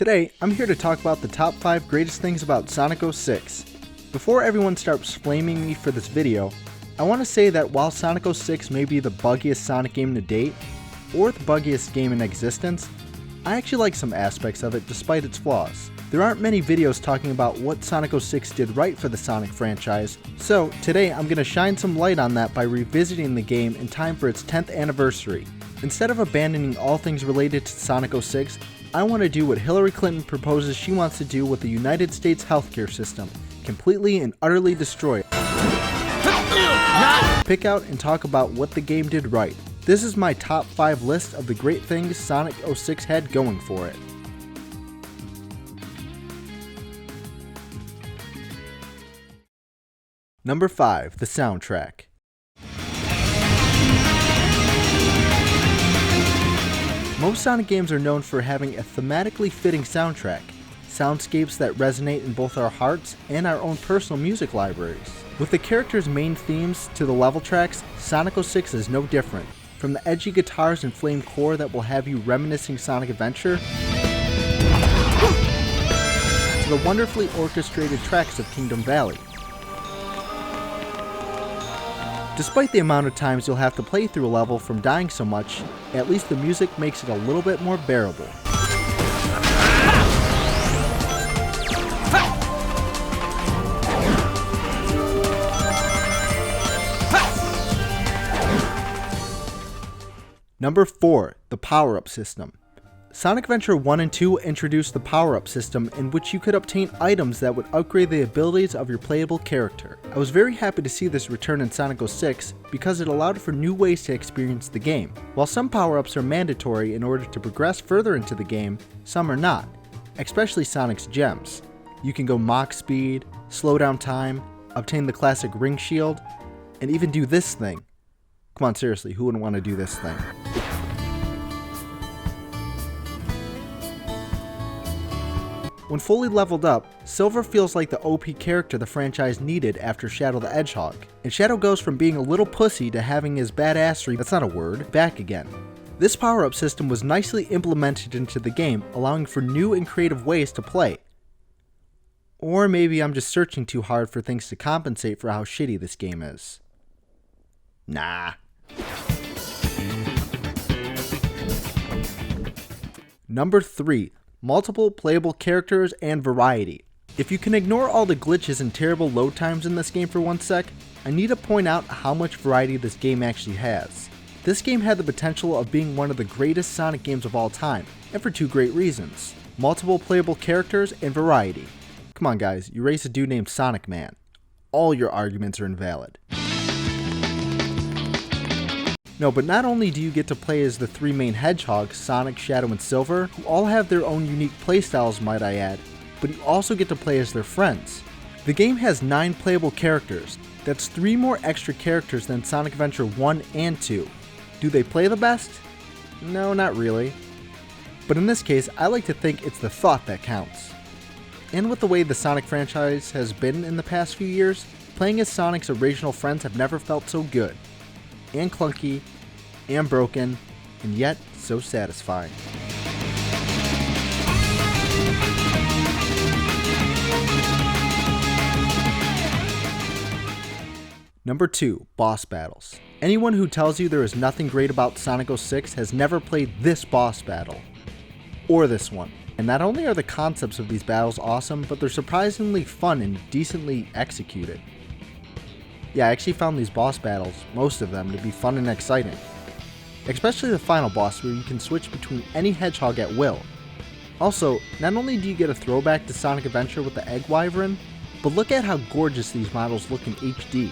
Today, I'm here to talk about the top 5 greatest things about Sonic 06. Before everyone starts flaming me for this video, I want to say that while Sonic 06 may be the buggiest Sonic game to date, or the buggiest game in existence, I actually like some aspects of it despite its flaws. There aren't many videos talking about what Sonic 06 did right for the Sonic franchise, so today I'm going to shine some light on that by revisiting the game in time for its 10th anniversary. Instead of abandoning all things related to Sonic 06, I want to do what Hillary Clinton proposes she wants to do with the United States healthcare system, completely and utterly destroy it. Pick out and talk about what the game did right. This is my top 5 list of the great things Sonic 06 had going for it. Number 5, the soundtrack. Most Sonic games are known for having a thematically fitting soundtrack, soundscapes that resonate in both our hearts and our own personal music libraries. With the characters' main themes to the level tracks, Sonic 06 is no different. From the edgy guitars and flame core that will have you reminiscing Sonic Adventure, to the wonderfully orchestrated tracks of Kingdom Valley. Despite the amount of times you'll have to play through a level from dying so much, at least the music makes it a little bit more bearable. Number 4, the Powerup System. Sonic Adventure 1 and 2 introduced the Powerup System, in which you could obtain items that would upgrade the abilities of your playable character. I was very happy to see this return in Sonic 06 because it allowed for new ways to experience the game. While some power-ups are mandatory in order to progress further into the game, some are not, especially Sonic's gems. You can go Mach speed, slow down time, obtain the classic ring shield, and even do this thing. Come on, seriously, who wouldn't want to do this thing? When fully leveled up, Silver feels like the OP character the franchise needed after Shadow the Hedgehog, and Shadow goes from being a little pussy to having his badassery, that's not a word, back again. This power-up system was nicely implemented into the game, allowing for new and creative ways to play. Or maybe I'm just searching too hard for things to compensate for how shitty this game is. Nah. Number 3. Multiple playable characters and variety. If you can ignore all the glitches and terrible load times in this game for one sec, I need to point out how much variety this game actually has. This game had the potential of being one of the greatest Sonic games of all time, and for 2 great reasons. Multiple playable characters and variety. Come on guys, you race a dude named Sonic Man. All your arguments are invalid. No, but not only do you get to play as the 3 main hedgehogs, Sonic, Shadow, and Silver, who all have their own unique playstyles, might I add, but you also get to play as their friends. The game has 9 playable characters. That's 3 more extra characters than Sonic Adventure 1 and 2. Do they play the best? No, not really. But in this case, I like to think it's the thought that counts. And with the way the Sonic franchise has been in the past few years, playing as Sonic's original friends have never felt so good. And clunky, and broken, and yet so satisfying. Number 2, boss battles. Anyone who tells you there is nothing great about Sonic 06 has never played this boss battle. Or this one. And not only are the concepts of these battles awesome, but they're surprisingly fun and decently executed. Yeah, I actually found these boss battles, most of them, to be fun and exciting. Especially the final boss, where you can switch between any hedgehog at will. Also, not only do you get a throwback to Sonic Adventure with the Egg Wyvern, but look at how gorgeous these models look in HD.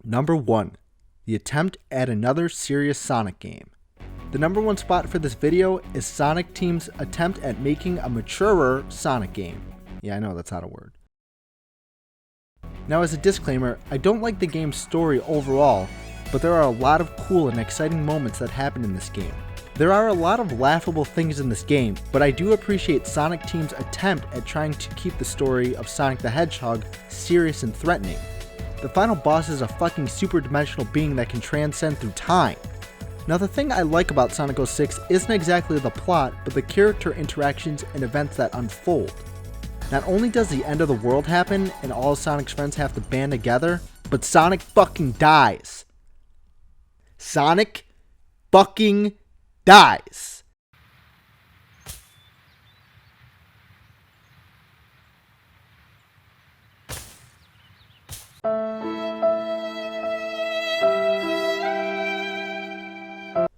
Number 1. The attempt at another serious Sonic game. The number 1 spot for this video is Sonic Team's attempt at making a maturer Sonic game. Yeah, I know that's not a word. Now as a disclaimer, I don't like the game's story overall, but there are a lot of cool and exciting moments that happen in this game. There are a lot of laughable things in this game, but I do appreciate Sonic Team's attempt at trying to keep the story of Sonic the Hedgehog serious and threatening. The final boss is a fucking super dimensional being that can transcend through time. Now the thing I like about Sonic 06 isn't exactly the plot, but the character interactions and events that unfold. Not only does the end of the world happen and all of Sonic's friends have to band together, but Sonic fucking dies. Sonic fucking dies.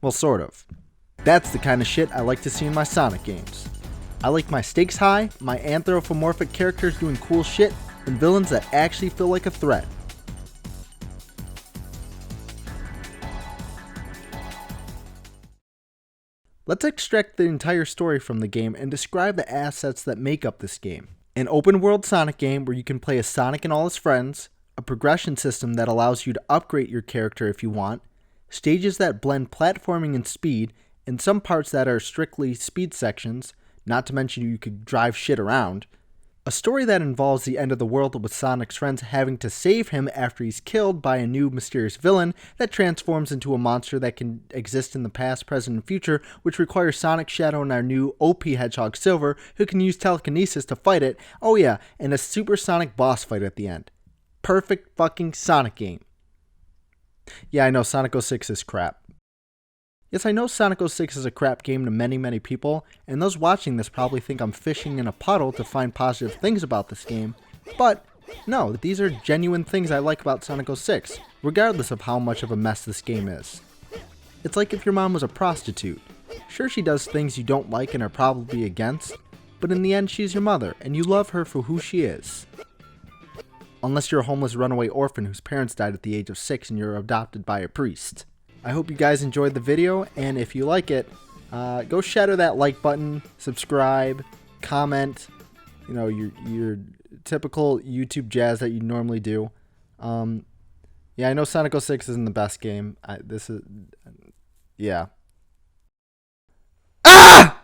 Well, sort of. That's the kind of shit I like to see in my Sonic games. I like my stakes high, my anthropomorphic characters doing cool shit, and villains that actually feel like a threat. Let's extract the entire story from the game and describe the assets that make up this game. An open world Sonic game where you can play as Sonic and all his friends, a progression system that allows you to upgrade your character if you want, stages that blend platforming and speed, and some parts that are strictly speed sections, not to mention you could drive shit around. A story that involves the end of the world with Sonic's friends having to save him after he's killed by a new mysterious villain that transforms into a monster that can exist in the past, present, and future, which requires Sonic, Shadow, and our new OP Hedgehog Silver, who can use telekinesis to fight it. Oh yeah, and a supersonic boss fight at the end. Perfect fucking Sonic game. Yeah, I know Sonic 06 is crap. Yes, I know Sonic 06 is a crap game to many people, and those watching this probably think I'm fishing in a puddle to find positive things about this game, but no, these are genuine things I like about Sonic 06, regardless of how much of a mess this game is. It's like if your mom was a prostitute. Sure, she does things you don't like and are probably against, but in the end she's your mother, and you love her for who she is. Unless you're a homeless runaway orphan whose parents died at the age of 6 and you're adopted by a priest. I hope you guys enjoyed the video, and if you like it, go shatter that like button, subscribe, comment, you know, your typical YouTube jazz that you normally do. Yeah, I know Sonic 06 isn't the best game. Yeah.